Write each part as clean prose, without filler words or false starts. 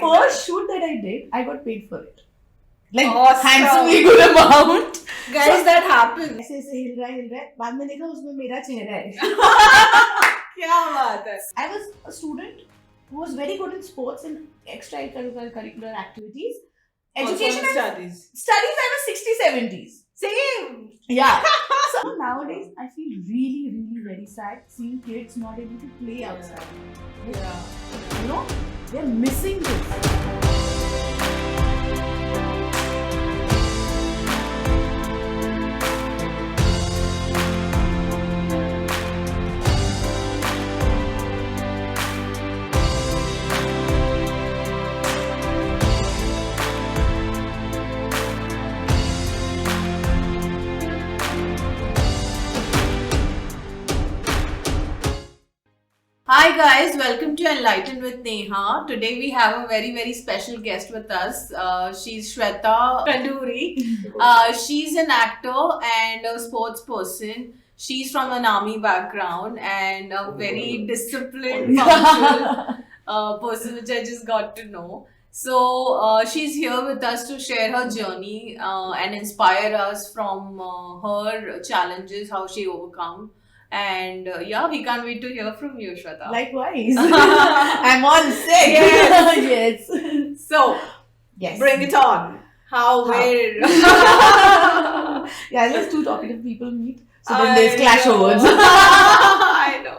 the first shoot that I did, I got paid for it. Like handsomely good amount. Guys, that happens. ऐसे ऐसे हिल रहा है बाद में देखा उसमें मेरा चेहरा है. क्या बात है. I was a student who was very good in sports and extracurricular activities. Education Also studies. Studies I was 60s, 70s. Same. Yeah. So nowadays I feel really, really very sad seeing kids not able to play outside. Yeah. You know, they're missing this. Hi guys, welcome to Enlighten with Nehhaa. Today we have a very, very special guest with us. She's Shwetaa Khanduri. She's an actor and a sports person. She's from an army background and a very disciplined, punctual person which I just got to know. So she's here with us to share her journey and inspire us from her challenges, how she overcome. And yeah, we can't wait to hear from you, Shwetaa. Likewise. I'm on set. Yes. Yes. So, Yes. bring it on. How, where? Yeah, just two talkative people meet. So then there's clash overs. I know.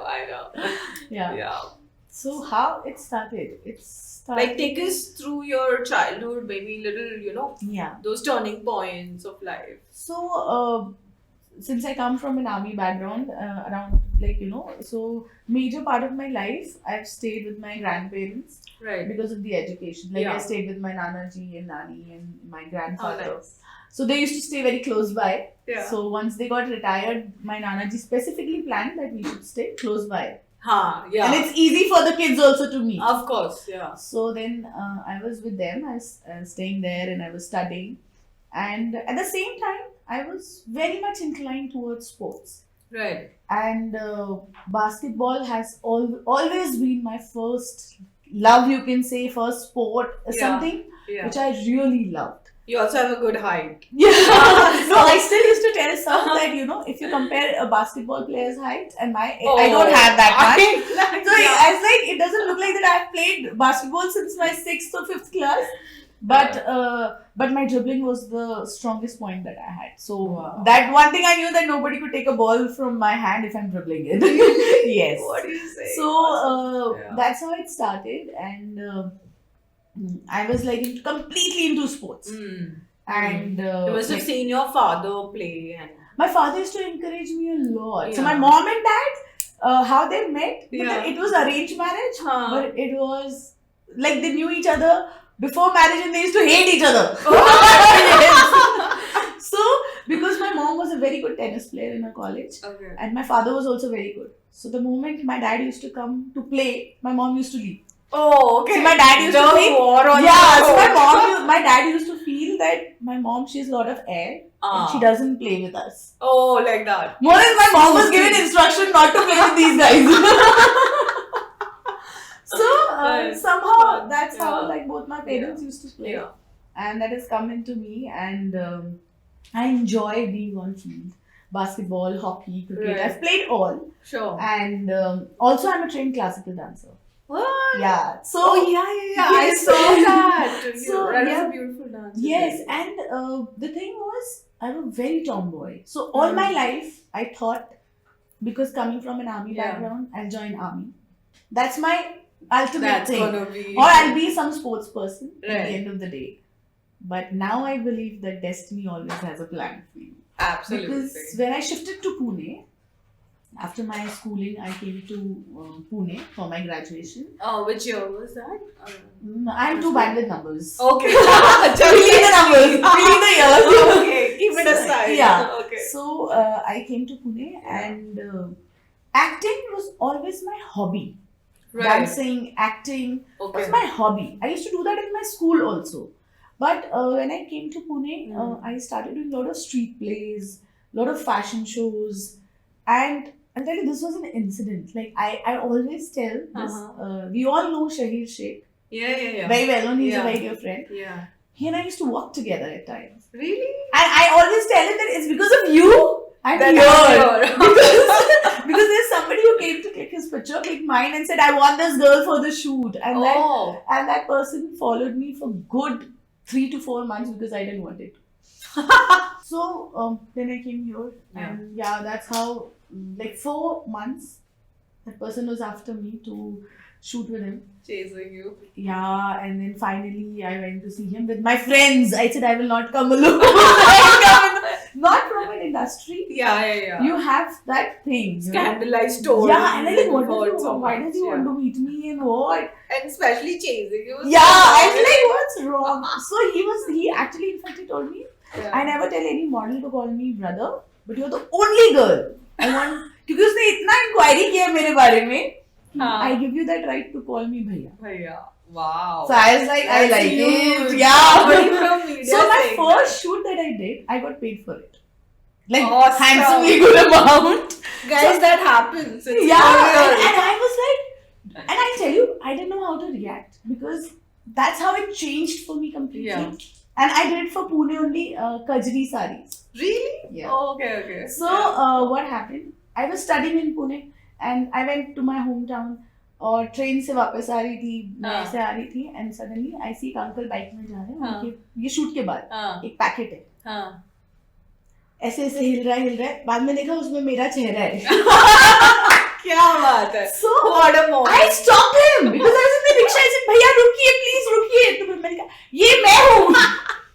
Yeah. So how it started? Like, take us through your childhood, maybe little, Yeah. those turning points of life. So, since I come from an army background, around so major part of my life, I've stayed with my grandparents Right. because of the education. Like Yeah. I stayed with my Nana ji and Nani and my grandfather. Oh, nice. So they used to stay very close by. Yeah. So once they got retired, my Nana ji specifically planned that we should stay close by. Yeah. And it's easy for the kids also to meet. Of course, yeah. So then I was with them. I was staying there and I was studying. And at the same time, I was very much inclined towards sports. Right. And basketball has always been my first love, you can say, first sport, something Yeah. which I really loved. You also have a good height. Yeah. No, I still used to tell some that, if you compare a basketball player's height and I don't have that much. So I was like, it doesn't look like that I've played basketball since my 6th or 5th class. But my dribbling was the strongest point that I had. So that one thing I knew that nobody could take a ball from my hand if I'm dribbling it. Yes. What do you say? So that's how it started, and I was like completely into sports. And You must have seen your father play and my father used to encourage me a lot. So Yeah. my mom and dad, how they met, Yeah. it was arranged marriage, but it was like they knew each other before marriage and they used to hate each other. So, because my mom was a very good tennis player in her college Okay. and my father was also very good. So, the moment my dad used to come to play, my mom used to leave. Oh, okay. So, my dad used to think, war on so my dad used to feel that my mom, she has a lot of air and she doesn't play with us. Oh, like that. More than my mom was given instruction not to play with these guys. So somehow that's how like both my parents used to play, and that has come into me, and I enjoy being on field. Basketball, hockey, cricket. Right. I've played all, Sure. and also I'm a trained classical dancer. What? Yeah. So yeah. Yes. I saw that. So, that yeah. was a beautiful dance. yes, and the thing was I'm a very tomboy. So all my life I thought, because coming from an army background, I'll join army. That's my ultimate That's thing. gonna be. Or I'll be some sports person at Right. the end of the day. But now I believe that destiny always has a plan for you. Absolutely. Because when I shifted to Pune, after my schooling, I came to Pune for my graduation. Oh, which year was that? I'm too bad with numbers. Okay. Just leave the numbers. Leave the years. Okay. Keep it aside. Yeah. Okay. So I came to Pune, and acting was always my hobby. Right. Dancing, acting Okay. was my hobby. I used to do that in my school also. But when I came to Pune, I started doing a lot of street plays, a lot of fashion shows, and I'll tell you, this was an incident. Like I always tell this. We all know Shahir Sheikh. Yeah. Very well known. He's a Yeah. very dear friend. Yeah. He and I used to walk together at times. Really? And I always tell him that it's because of you I'm That here. I'm here. Because there's somebody who came to click his picture, click mine, and said, I want this girl for the shoot. And that person followed me for good 3 to 4 months because I didn't want it. So then I came here. And that's how, like 4 months, that person was after me to shoot with him. Chasing you. Yeah, and then finally I went to see him with my friends. I said I will not come alone. Not from an industry. Yeah. You have that thing. Scandalized stories. Yeah, and I'm like, why does he want to meet me and what? And especially chasing you. Yeah, I was like, what's wrong? So he actually, in fact, he told me, I never tell any model to call me brother, but you're the only girl I want. Because उसने इतना inquiry किया मेरे बारे में. I give you that right to call me bhaiya. Wow. So I was like, That's I like huge. it. Yeah. Media So my saying first shoot that I did, I got paid for it. Like awesome. handsomely good amount. Guys, So, that happens. It's and real. I was like, and I tell you, I didn't know how to react because that's how it changed for me completely. Yeah. And I did it for Pune only, Kajri saris. Really? Yeah. Oh, okay. So what happened? I was studying in Pune and I went to my hometown. और train से वापस आ रही थी मैं ऐसे आ रही थी and suddenly I सी एक अंकल बाइक में जा रहे हैं उनके ये शूट के बाद एक पैकेट है ऐसे ऐसे हिल रहा है बाद में देखा उसमें मेरा चेहरा है क्या बात है so what a moment I stopped him because I was in the rickshaw I said भैया रुकिए प्लीज रुकिए तो मैंने कहा ये मैं हूँ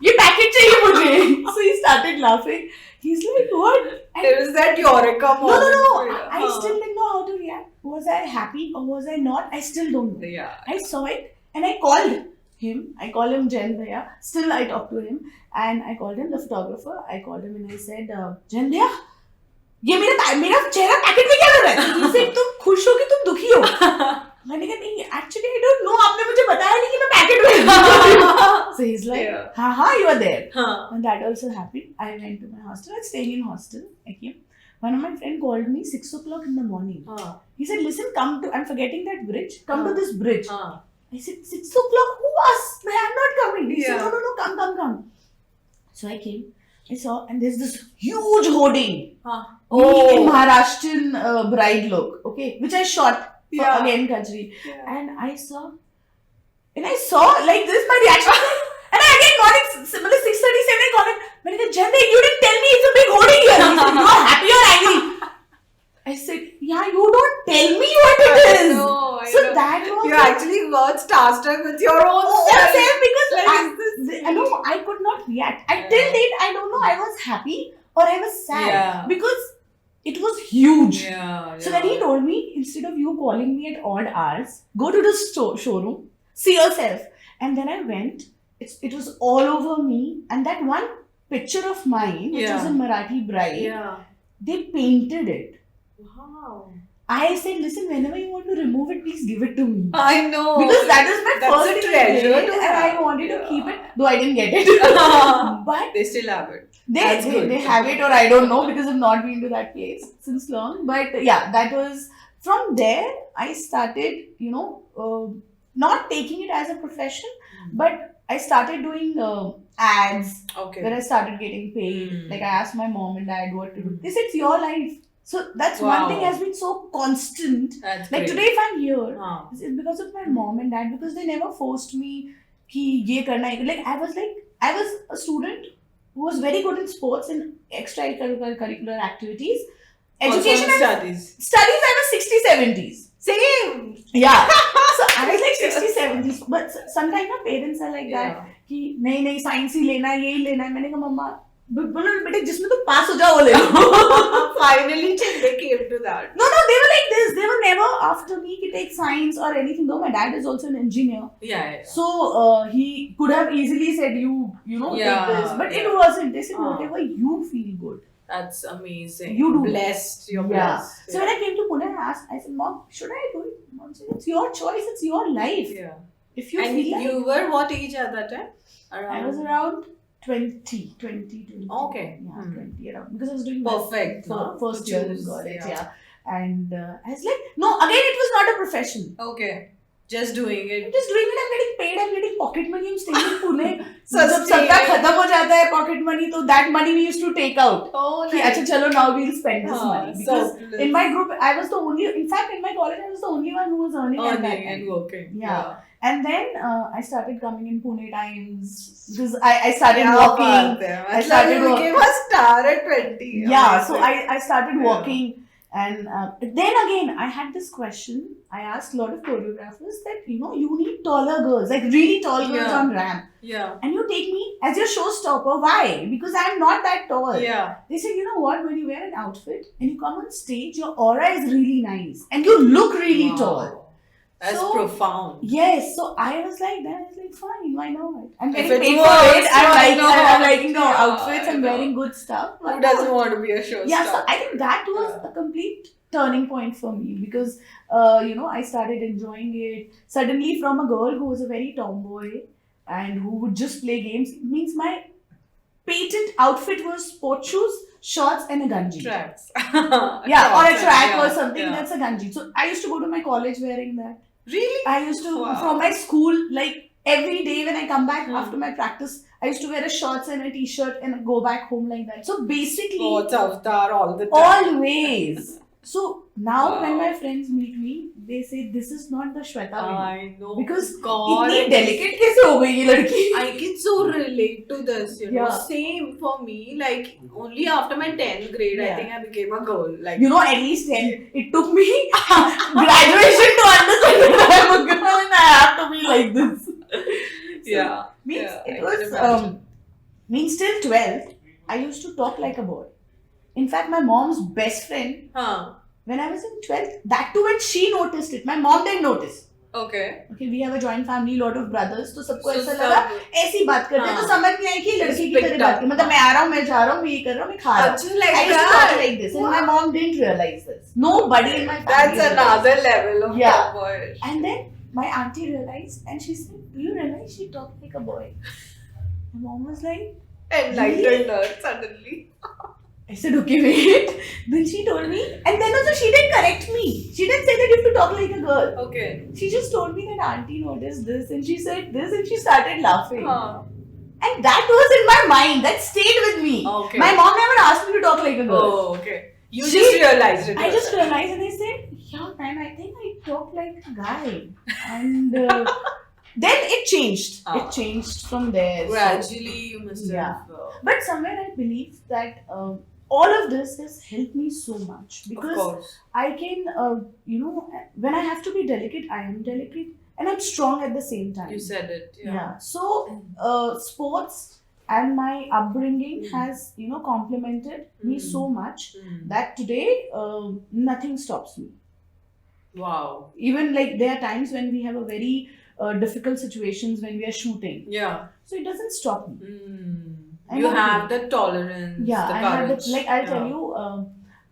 ये पैकेट चाहिए मुझे so he started laughing he's like what it was that eureka moment no I still didn't know how to react was I happy or was I not? I still don't know. Yeah. I saw it and I called him. I call him Jen Bhaiya. Still I talk to him and I called him the photographer. I called him and I said, Jen Bhaiya, ये मेरा चेहरा packet में क्या कर रहा है? He said तुम खुश हो कि तुम दुखी हो? मैंने कहा नहीं actually I don't know आपने मुझे बताया नहीं कि मैं पैकेट में So he's like हाँ you are there. And that also happened. I went to my hostel. I was staying in hostel. I came. One of my friends called me 6 o'clock in the morning. He said, listen, I'm forgetting that bridge. Come to this bridge. I said, 6 o'clock? Who asked? I'm not coming. He said, no, come. So I came. I saw, and there's this huge hoarding. In Maharashtrian bride look, okay, which I shot for again Kajri. And I saw like this, my reaction. And I again got it, similar 6:37, I got it. मैंने कहा Jande, you didn't tell me it's a big hoarding here. He said, you are happy or angry? I said, yeah, you don't tell me what it is. I know. That was you actually got starstruck with your own self because like, I could not react. Till date, I don't know I was happy or I was sad because it was huge. So then he told me, instead of you calling me at odd hours, go to the showroom, see yourself. And then I went. It was all over me, and that one picture of mine, which was a Marathi bride, they painted it. Wow. I said, listen, whenever you want to remove it, please give it to me. I know. Because that is my first treasure and I wanted to keep it, though I didn't get it. But they still have it. They have it, or I don't know, because I've not been to that place since long. But yeah, that was, from there, I started, not taking it as a profession, but I started doing ads where I started getting paid. Like I asked my mom and dad what to do. They said, it's your life. So that's one thing has been so constant. That's like great. Today if I'm here, it's because of my mom and dad, because they never forced me ki ye karna hai. Like I was a student who was very good in sports and extracurricular activities. Education and studies. Studies I was 60-70s. Same. Yeah. So I was like 60-70s. But sometimes my parents are like that. कि नहीं science ही लेना है यही लेना है मैंने कहा मम्मा बोलो बेटे जिसमें तो पास हो जाओ वो ले लो finally they came to that no they were like this they were never after me to take science or anything though my dad is also an engineer so he could have easily said you take this but it wasn't they said whatever you feel good. That's amazing. You do. Blessed. You're blessed. So when I came to Pune I said Mom should I do it? Mom said it's your choice, it's your life. If you and feel like you were what age at that time? I was around 20. Okay. Yeah, 20 around. Because I was doing perfect first year in college. And I was like, no, again, it was not a profession. Okay. Just doing it. I'm getting paid, I'm getting pocket money, I'm staying in Pune. जब सबका खत्म हो जाता है pocket money, तो that money we used to take out. Oh, कि अच्छा चलो now we'll spend this money. Because so in my group, I was the only, in fact in my college, I was the only one who was earning at that time. and working. Yeah. And then I started coming in Pune Times. Because I started walking. I started you became a star at 20. Yeah, so I started walking. And then again, I had this question. I asked a lot of choreographers that, you know, you need taller girls, like really tall girls on ramp. Yeah. And you take me as your showstopper. Why? Because I'm not that tall. Yeah. They said, you know what, when you wear an outfit and you come on stage, your aura is really nice. And you look really tall. That's so profound. Yes. So I was like, fine, why not? I'm If getting it paid works, for it. I'm liking the Yeah, outfits. I'm I know. wearing good stuff. Who doesn't want to be a showstopper? Yeah, so I think that was a complete turning point for me because, you know, I started enjoying it. Suddenly from a girl who was a very tomboy and who would just play games, means my patent outfit was sports shoes, shorts and a ganji. Tracks. Yeah, or a track or something, yeah. that's a ganji. So I used to go to my college wearing that. Really? I used to, from my school, like every day when I come back after my practice, I used to wear a shorts and a t-shirt and go back home like that. So basically, Sports avatar all the time. always. So now when my friends meet me, they say this is not the Shwetaa we know. I know. Because God, इतनी delicate कैसे हो गई ये लड़की? I can so relate to this, you know. Yeah. Same for me. Like only after my 10th grade, I Yeah. think I became a girl. Like You know, at least 10. It took me graduation to understand that I'm a girl and I have to be like this. So, yeah. Means Yeah, I it can was imagine. means till 12th, I used to talk like a boy. In fact, my mom's best friend, when I was in 12th, that too when she noticed it, my mom didn't notice. Okay. Okay, we have a joint family, lot of brothers, तो सबको So ऐसा लगा सब- ऐसी बात करते हैं तो समझ नहीं आई कि लड़की की तरह picked बात up. की मतलब मैं आ रहा हूँ मैं जा रहा हूँ मैं ये कर रहा हूँ मैं खा रहा हूँ. Actually, like I used to that. talk like this and my mom didn't realize this. Nobody in my family That's realized. another level of Yeah. tomboyish. And then my auntie realized and she said, do you realize she talked like a boy? My mom was like, Enlightened her suddenly. I said, okay, wait. Then she told me, and then also she didn't correct me. She didn't say that you have to talk like a girl. Okay. She just told me that auntie noticed this and she said this and she started laughing. And that was in my mind. That stayed with me. Okay. My mom never asked me to talk like a girl. Oh, okay. You just realized it. I just realized and I said, yeah, man, I think I talk like a guy. And then it changed. It changed from there. So- Gradually, you must Yeah. have. but somewhere I believe that all of this has helped me so much Of because course. I can, you know, when I have to be delicate, I am delicate and I'm strong at the same time. You said it. Yeah. So, sports and my upbringing has, you know, complemented me so much that today nothing stops me. Wow. Even like there are times when we have a very difficult situations when we are shooting. Yeah. So it doesn't stop me. I'm You okay. have the tolerance. Yeah, the I had courage. like I'll tell you,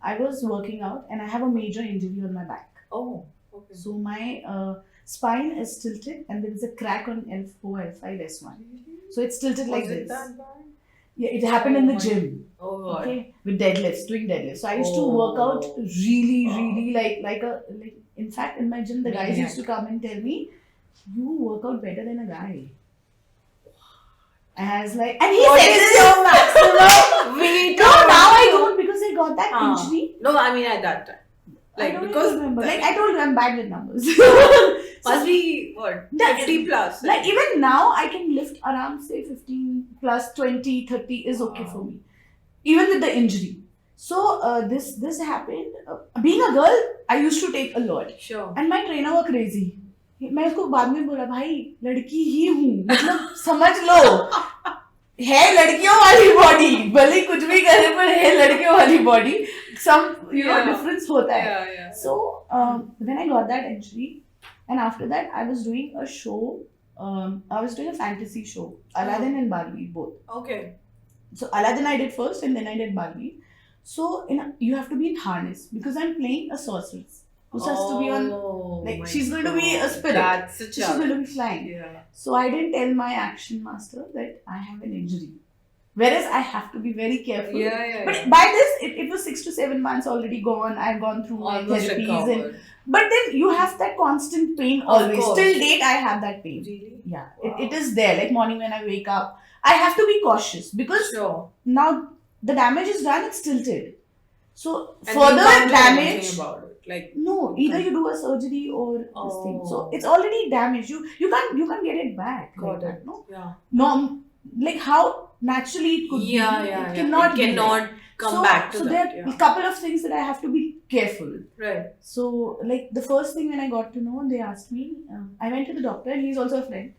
I was working out and I have a major injury on my back. Oh, okay. So my spine is tilted and there is a crack on L4, L5, S1. So it's tilted like Was it this. that bad? Yeah, it happened in the my- gym. Oh God. Okay, with deadlifts, doing deadlifts. So I used to work out really like in fact in my gym the guys Maniac. used to come and tell me, you work out better than a guy. And I was like, and he What said is this. your maximum weight? No, now I don't because I got that injury. No, I mean at that time. I Like don't because even remember. Like I told you, I'm bad with numbers. must be what? That- 50 plus. Like even now, I can lift around say 15 plus 20, 30 is okay for me. Even with the injury. So this happened. Being a girl, I used to take a lot. Sure. And my trainer was crazy. मैं उसको बाद में बोला भाई लड़की ही हूँ मतलब समझ लो है लड़कियों वाली बॉडी भले कुछ भी करे पर है लड़कियों वाली body some you know difference होता है. Yeah. So when I got that injury and after that I was doing a show, I was doing a fantasy show, Aladdin and Barbie both. Okay. So Aladdin I did first and then I did Barbie. So you have to be in harness because I'm playing a sorceress who has to be on like she's going to be a spirit. That's a So she's going to be flying. Yeah. So I didn't tell my action master that I have an injury. Whereas I have to be very careful. Yeah. But by this, it was 6 to 7 months already gone. I've gone through my Almost therapies and recovered. But then you have that constant pain always. course. Till date, I have that pain. Really? Yeah, Wow. it is there. Like morning when I wake up, I have to be cautious because Sure. now the damage is done. It's tilted. So And further you can't do damage. anything about it. Like, No, either you do a surgery or this thing. So it's already damaged. You can't get it back. Got like it. that, no? yeah. No, like how naturally it could be. It Cannot be cannot like. come So- back to so that. there are Yeah. a couple of things that I have to be careful. Right. So like the first thing when I got to know, they asked me. I went to the doctor and he's also a friend.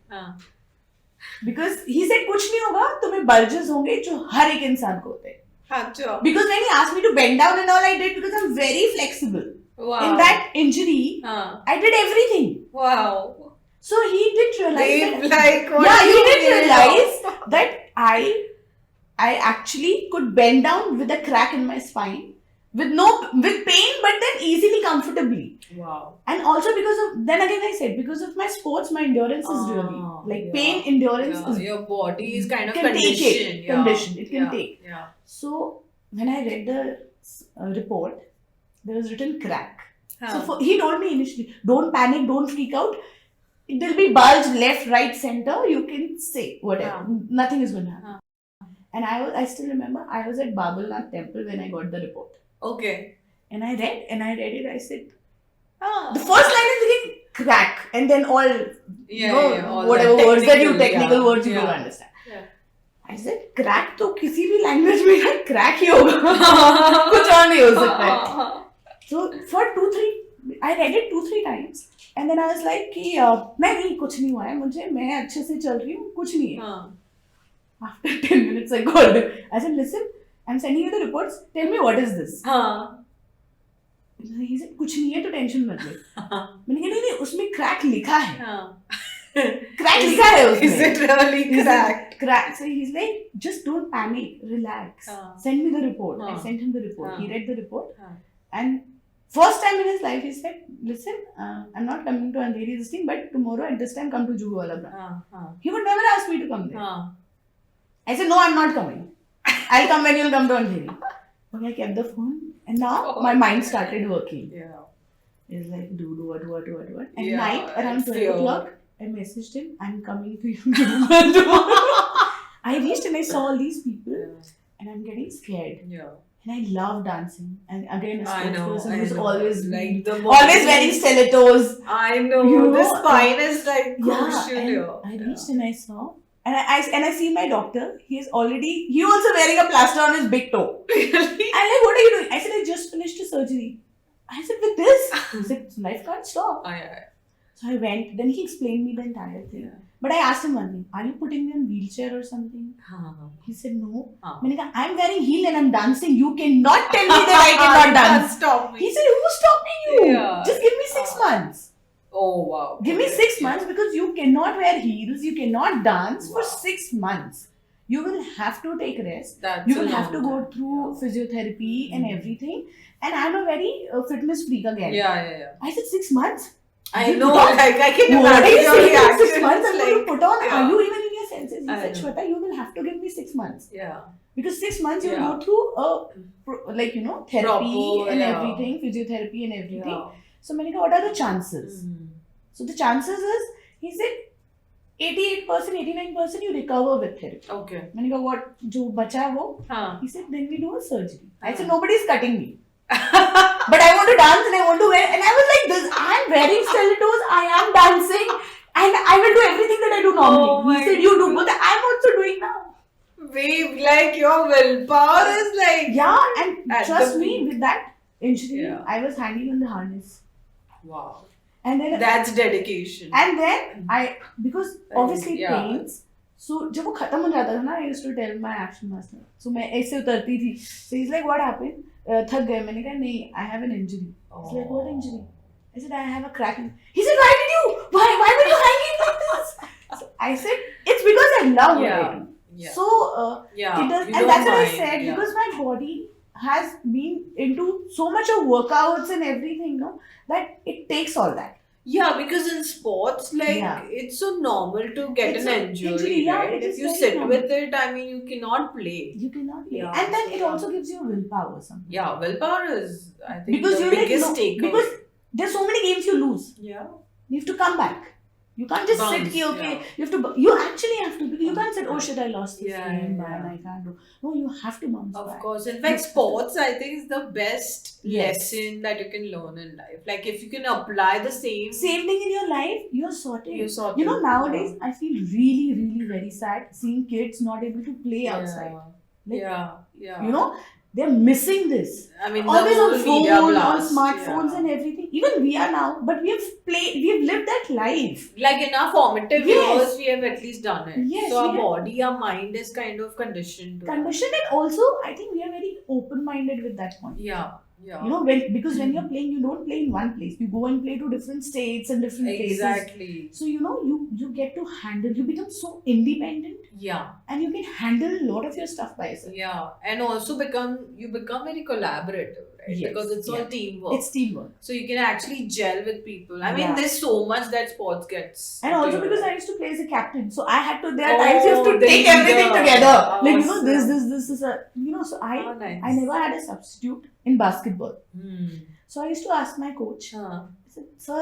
Because he said कुछ नहीं होगा, तुम्हें bulges होंगे जो हर एक इंसान को होते हैं. अच्छा. Because when he asked me to bend down and all, I did because I'm very flexible. Wow. In that injury, I did everything. Wow. So he did realize They that, like what yeah, he you did did. realize that I actually could bend down with a crack in my spine with pain, but then easily, comfortably. Wow. And also because of, then again I said, because of my sports, my endurance is really, like pain endurance is, your body is kind of can take conditioned. it, conditioned, it can take. Yeah. So when I read the report, there was written crack. So he told me initially, don't panic, don't freak out. There'll be bulge left, right, center. You can say whatever. Nothing is going to happen. And I still remember I was at Babalnath temple when I got the report. Okay. And I read it. I said, the first line is thinking crack, and then all all whatever the words that you technical, technical words you don't understand. Yeah. I said crack तो किसी भी language में ना crack ही होगा. कुछ और नहीं हो सकता है. So for 2-3, I read it 2-3 times, and then I was like कि नहीं कुछ नहीं हुआ है मुझे, मैं अच्छे से चल रही हूँ, कुछ नहीं है. After 10 minutes I called him. I said, listen, I'm sending you the reports. Tell me what is this. He said कुछ नहीं है तो टेंशन मत ले. मैंने कहा नहीं उसमें क्रैक लिखा है. क्रैक लिखा है उसमें. Is it really cracked? Crack. So he's like, just don't panic, relax. Send me the report. I sent him the report. He read the report, and first time in his life he said, listen, I'm not coming to Andheri this thing, but tomorrow at this time come to Juhu wala branch. He would never ask me to come there. I said, no, I'm not coming. I'll come when you'll come to Andheri. Okay, I kept the phone, and now my mind started working. Yeah. It's like, what? And Yeah, night around it's 12 your- o'clock, I messaged him, I'm coming to you. I reached and I saw all these people, and I'm getting scared. Yeah. And I love dancing. And again, a I sports know. person I who's know. always like the always wearing stilettos. I know. You The know, spine is like Yeah, crucial and here. I reached and I saw. And I see my doctor. He also wearing a plaster on his big toe. Really? I'm like, what are you doing? I said, I just finished a surgery. I said, with this? He said, life can't stop. So I went. Then he explained me the entire thing. Yeah. But I asked him one thing. Are you putting me on wheelchair or something? He said, no. मैंने कहा, I'm wearing heel and I'm dancing. You cannot tell me that I cannot dance. Stop me. He said, who's stopping you? Yeah. Just give me 6 months. Oh wow. Give me 6 months because you cannot wear heels. You cannot dance for 6 months. You will have to take rest. You will have to go through physiotherapy and everything. And I'm a very fitness freak again. Yeah. I said 6 months. I know. Like I can What are you imagine your saying? reaction. 6 months I'm going to put on. Yeah. Are you even in your senses? He I said, know. Shweta, you will have to give me 6 months. Yeah. Because 6 months you Yeah. will go through therapy Proper, and yeah. everything, physiotherapy and everything. Yeah. So मैंने कहा, what are the chances? So the chances is, he said, 88%, 89% you recover with therapy. Okay. मैंने कहा, what जो बचा है वो? He said, then we do a surgery. I said, nobody's cutting me. But I want to dance and I want to wear, and I was like this, I'm wearing stilettos, I am dancing, and I will do everything that I do normally. Oh my He said, you do, but I'm also doing now. Babe, like your willpower is like. Yeah, and At trust the me, peak. with that injury, Yeah. I was hanging on the harness. Wow. And then That's dedication. And then because obviously it Yeah. pains, so जब वो खत्म हो जाता था ना, I used to tell my action master. So मैं ऐसे उतरती थी. So he's like, what happened? थक गए. मैंने कहा नहीं, I have an injury. He's like, what injury? I said, I have a crack. He said, why were you hanging like this? So I said, it's because I love what I do. Yeah. So Yeah. it does, you and don't that's what I mind, said, yeah. because my body has been into so much of workouts and everything, no, that it takes all that. Yeah, because in sports, like Yeah. it's so normal to get It's an an injury, injury, yeah, right? it If is you very sit normal. with it, I mean, you cannot play. You cannot play. Yeah. And then it Yeah. also gives you willpower something. Yeah, willpower is, I think, Because the you're like, biggest no, takeaway. because there's so many games you lose. Yeah. You have to come back. You can't just sit here, okay? Yeah. You actually have to, because you can't say, oh shit, I lost this game, man, I can't do. No, you have to bounce back. Of course. In fact, sports, I think, is the best Yes. lesson that you can learn in life. Like, if you can apply the same Same thing in your life, you're sorted. you sort You know, of- nowadays, I feel really, really very sad seeing kids not able to play outside. Like, yeah. You know, they're missing this. I mean, Always the on whole media phone, on blast, smartphones yeah. and everything. Even we are now, but we've lived that life. Like in our formative Yes. years, we have at least done it. Yes, so our we have. body, our mind is kind of conditioned to that. Conditioned, and also, I think we are very open-minded with that point. Yeah. You know, because when you're playing, you don't play in one place. You go and play to different states and different places. Exactly. So, you know, you get to handle, you become so independent Yeah. and you can handle a lot of your stuff by yourself. Yeah. And also you become very collaborative, right? Yes, Because it's all teamwork. It's teamwork. So you can actually gel with people. I mean, Yeah. there's so much that sports gets. And into also your because I life. used to play as a captain. So I had to, there are times you have Oh, to the take everything leader. together. Like, you know, Awesome. this is a, you know, so Oh, nice. I never had a substitute in basketball. Hmm. So I used to ask my coach, Huh. I said, sir,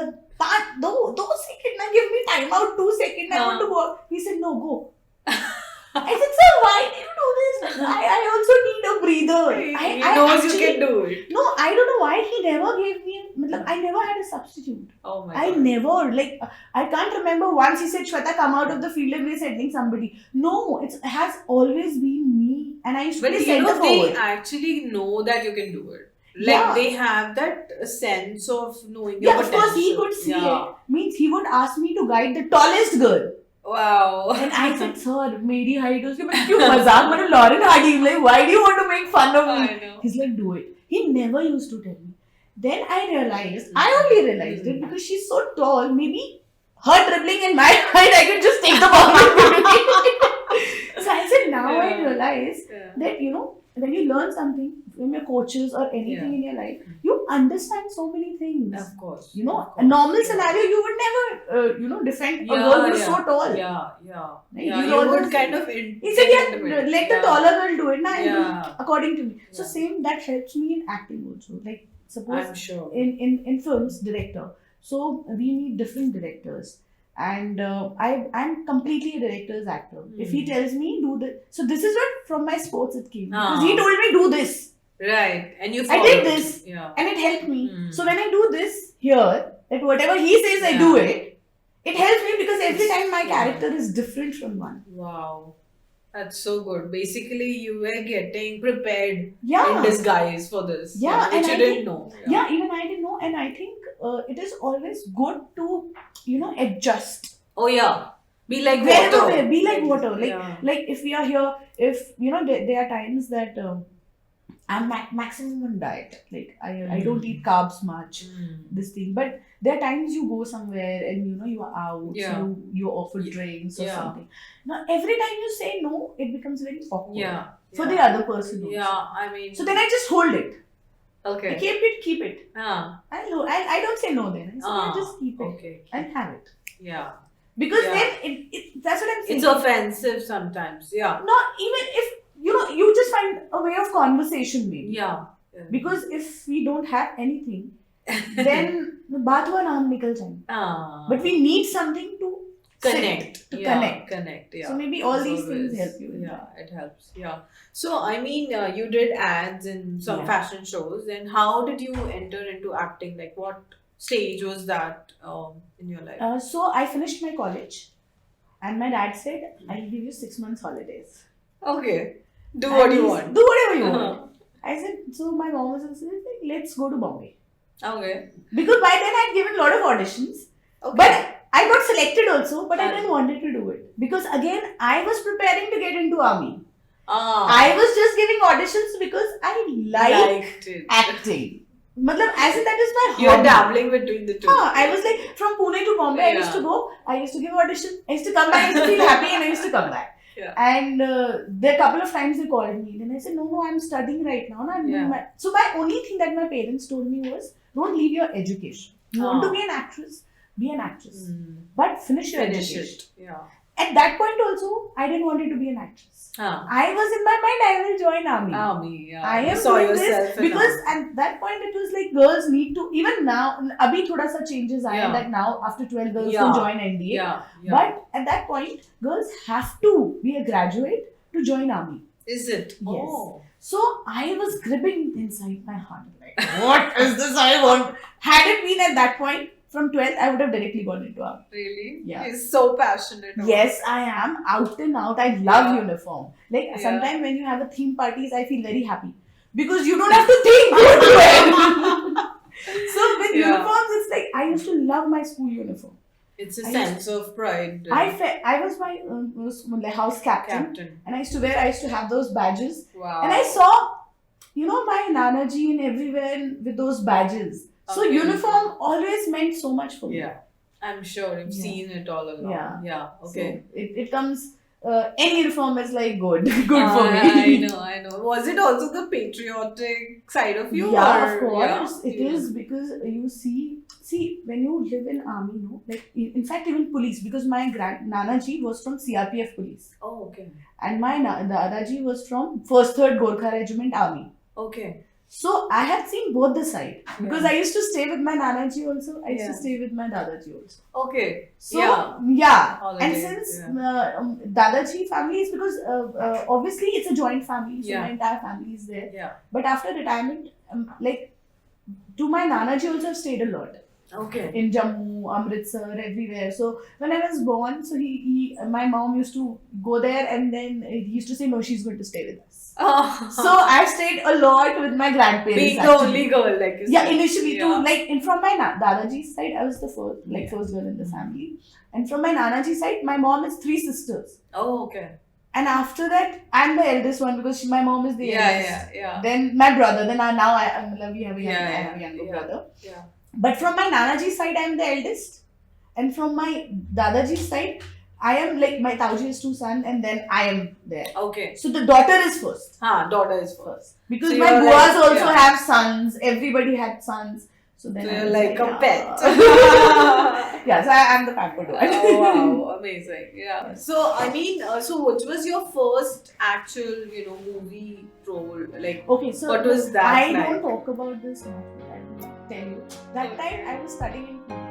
do second, na, give me time out, 2 seconds, I want to go. He said, no, go. I said, sir, why do you do this? I also need a breather. He I knows actually, you can do it. No, I don't know why he never gave me, I never had a substitute. Oh my I god. never, like, I can't remember once he said, Shwetaa, come out of the field and we're sending somebody. No, it has always been me. And I used to But play you center know, they forward. actually know that you can do it. Like Yeah. they have that sense of knowing your Yeah, of course, he potential. could see Yeah. it. Means he would ask me to guide the tallest girl. Wow. And I said, sir, मेरी height उसके बाद क्यों मजाक मतलब Lauren Hardy, like, why do you want to make fun of me? I know. He's like, do it. He never used to tell me. Then I only realized it because she's so tall, maybe her dribbling and my height, I could just take the ball. So I said, now I Yeah. realize Yeah. that, you know, when you learn something from your coaches or anything in your life, you understand so many things. Of course. You know, Of a course. normal scenario, you would never, you know, defend a girl who's so tall. Yeah. Right? Yeah. You You always- would kind of. He said, yeah, let the taller girl do it. Nah, I'll do Yeah. it according to me. So Yeah. same, that helps me in acting also. Like, suppose I'm sure. in films, director. So we meet different directors. And I'm completely a director's actor. If he tells me, do this. So this is what from my sports it came. Because he told me, do this. Right. And you I followed. did this. Yeah. And it helped me. Hmm. So when I do this here, that whatever he says I do it, it helps me because every time my character is different from one. Wow. That's so good. Basically, you were getting prepared in Yeah. disguise for this. Yeah, Which and you I didn't think- know. Yeah, even I didn't know. And I think it is always good to, you know, adjust. Oh, yeah. Be like Wherever water. we are, be like water. Like, Yeah. like if we are here, if, you know, there are times that I'm maximum on diet. Like, I don't eat carbs much. This thing, but there are times you go somewhere and you know you are out, Yeah. so you offer drinks or Yeah. something. Now every time you say no, it becomes very awkward Yeah. for yeah. the other person. Also. Yeah, I mean. So then I just hold it. I Okay. keep it. Ah, I don't say no then. So I just keep it okay. and have it Yeah. because Yeah. then that's what I'm saying. It's offensive sometimes. Yeah. Not even if you know you just find a way of conversation maybe. Yeah. Because if we don't have anything, then बात हुआ नाम निकल जाए. Ah. But we need something to connect. sit, to Yeah, connect. Connect. Yeah. So maybe all As these things always. help you in Yeah, that. it helps. Yeah. So I mean, you did ads in some Yeah. fashion shows, and how did you enter into acting? Like, what stage was that in your life? So I finished my college, and my dad said, "I'll give you 6 months holidays. Okay. Do And what you he's- want. Do whatever you Uh-huh. want." I said, so my mom was also like, "Let's go to Bombay." Okay. Because by then I'd given a lot of auditions, Okay. but I got selected also, but I Ah. didn't want to do it because again I was preparing to get into army. Ah. I was just giving auditions because I liked it. acting. Matlab, as in that is my hobby. You're dabbling between the two. I was like from Pune to Bombay. I used to go. I used to give audition. I used to come back. I used to feel happy, and I used to come back. Yeah. And there are a couple of times they called me, and I said, "No, I'm studying right now. No, I'm doing Yeah. So my only thing that my parents told me was, don't leave your education. You want to Ah. be an actress, be an actress, Mm. but finish your Finish education." it. Yeah. at that point also, I didn't want to be an actress. I was in my mind, I will join army. I am saw doing yourself this because at that point it was like girls need to, even now, abhi thoda sa changes are that now after 12 girls can join NDA. But at that point, girls have to be a graduate to join army. Is it? Yes. Oh. So I was gripping inside my heart like, what is this I want? Had it been at that point, from 12th, I would have directly gone into army. Really? Yeah. You're so passionate. Yes, I am. Out and out. I love uniform. Like sometimes when you have a theme parties, I feel very happy. Because you don't have to think what to wear. So with uniforms, it's like, I used to love my school uniform. It's a sense of pride. I was my house captain. And I used to have those badges. Wow. And I saw, my Nana ji and everywhere with those badges. So uniform always meant so much for me. Yeah, I'm sure you've seen it all along. Yeah. Okay. So it comes. Any uniform is like good for me. I know. Was it also the patriotic side of you? Yeah, of course. It is because you see when you live in army, like in fact even police, because my Nana ji was from CRPF police. Oh, okay. And my Dada ji was from 1st 3rd Gorkha Regiment Army. Okay. So I had seen both the side because I used to stay with my Nana ji also. I used to stay with my Dada ji also. Okay. So and since Dada ji family is because obviously it's a joint family, so my entire family is there. Yeah. But after retirement, like to my Nana ji also I've stayed a lot. Okay. In Jammu, Amritsar, everywhere. So when I was born, so my mom used to go there, and then he used to say, no, she's going to stay with us. So I stayed a lot with my grandparents. Being the only girl, like you said. Initially too. Like from my Dadaji's side, I was the first girl in the family. And from my Nanaji's side, my mom has 3 sisters. Oh, okay. And after that, I'm the eldest one because my mom is the eldest. Yeah. Then my brother. Then we have a younger brother. Yeah. But from my Nanaji's side, I am the eldest. And from my Dadaji's side, I am like, my Tauji has 2 sons and then I am there. Okay. So the daughter is first. Daughter is first. Because so my Buas also have sons. Everybody had sons. So then you're like a pet. So I am the pampered one. Oh, wow. Amazing. Yeah. So, I mean, so which was your first actual, movie role? Like, okay, so what was that I like? don't talk about this much, but I will tell you. That time I was studying in